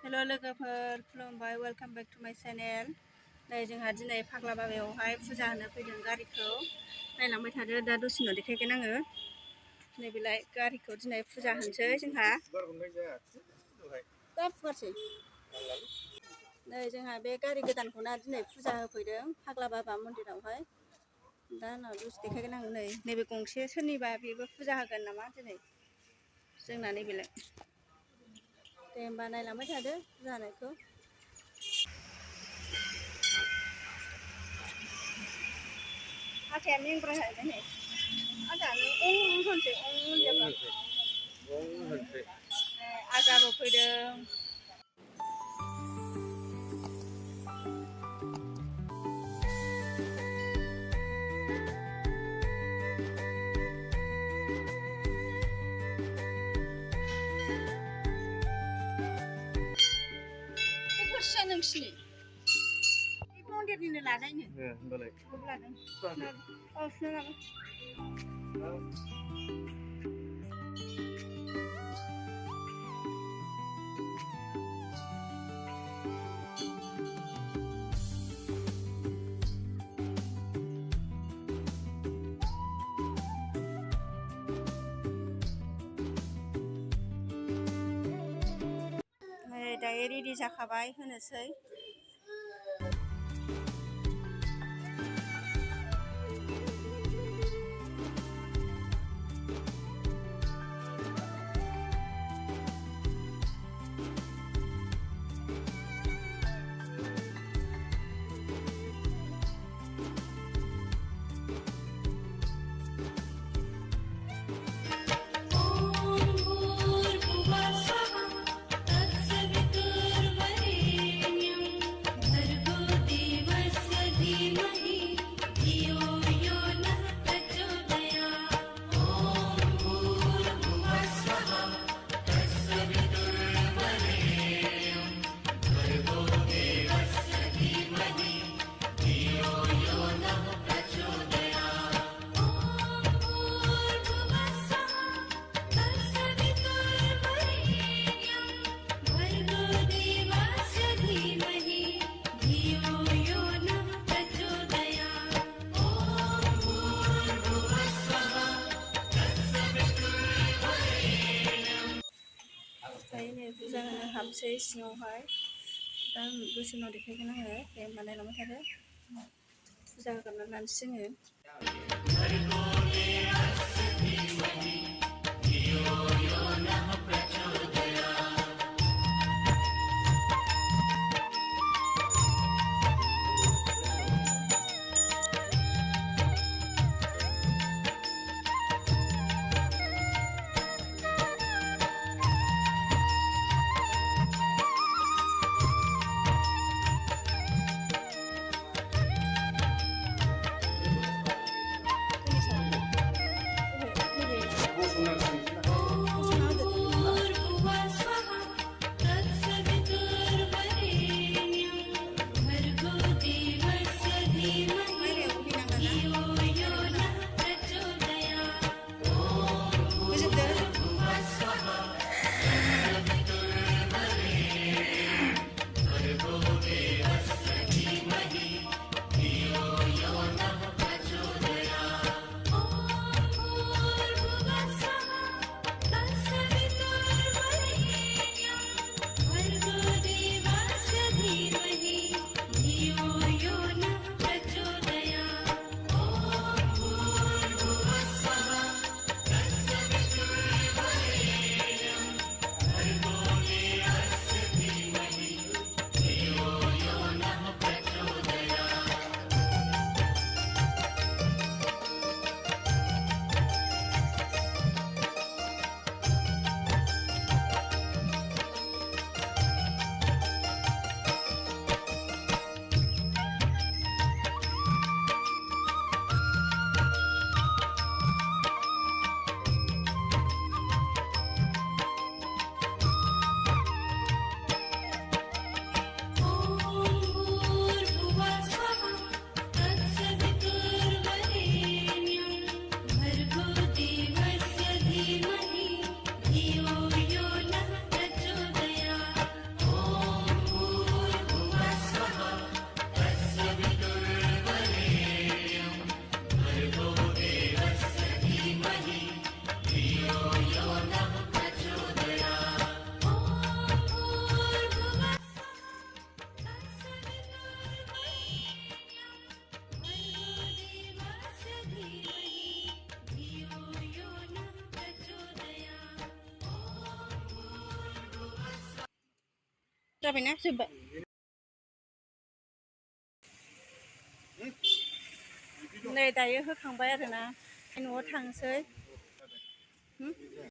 Hello लोगोफोर खुलुमबाय welcome back to my channel. नै जोंहा दिनै फाग्ला बाबायावहाय फुजा होनो फैदों गारिखौ नायलांबाय थादो। दा दसेनो देखायगोन आङो। नैबेलाय गारिखौ दिनै फुजा होनोसै जोंहा। दा फुवारसै। नै जोंहा बे गारि गोदानखौना दिनै फुजा होफैदों फाग्ला बाबा मन्दिरावहाय। दा उनाव दसे देखायगोन आं। नै नैबे गंसे सोरनिबा बेबो फुजा होगोन नामा दिनै जोंना नैबेलाय। दे होमबा नायलांबाय थादो जानायखौ। आजाया मेंग्रा जाहैबाय नै। आजानो होनसै होनसै। आजाबो फैदों। नोंसिनि मन्दिरनिनो लाजायनो होनबालाय लादों औ सुना लाबो। दायो रेडि जाखाबाय होनोसै। फुजा होनो हाबसै सिङावहाय। दा दसे उनाव देखायगोन आङो। दे होमबा नायलांबाय थादो। फुजा होग्रोना लानोसै जोङो। जाबायना जोब्बाय नै दायो होखांबाय आरोना न'आव थांसै